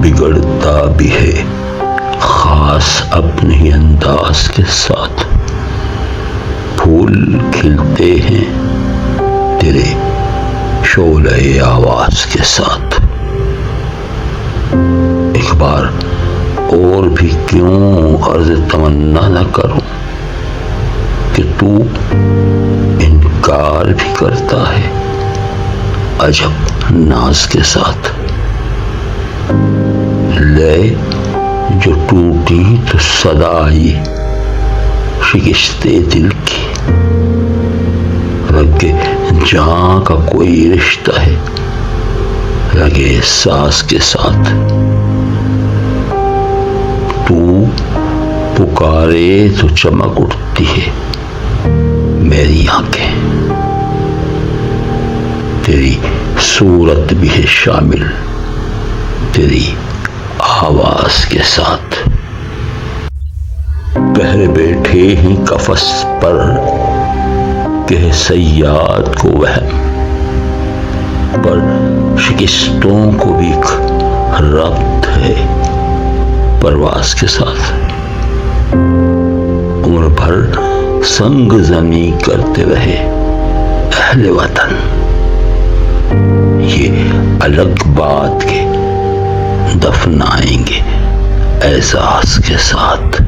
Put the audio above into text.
बिगड़ता भी है खास अपने ही अंदाज के साथ। फूल खिलते हैं तेरे शोले आवाज के साथ। एक बार और भी क्यों अर्ज तमन्ना न करूं कि तू इनकार भी करता है अजब नाज के साथ। ले जो टूटी तो सदा आई शिकस्ते दिल की। लगे जहां का कोई रिश्ता है लगे सांस के साथ। तू पुकारे तो चमक उठती है मेरी आंखें। तेरी सूरत भी है शामिल तेरी आवाज के साथ। पहरे बैठे ही कफस पर कह सयाद को वहम, पर शिकस्तों को भी रब्त है परवाज के साथ। उम्र भर संग जमी करते रहे अहले वतन, ये अलग बात के दफनाएंगे एहसास के साथ।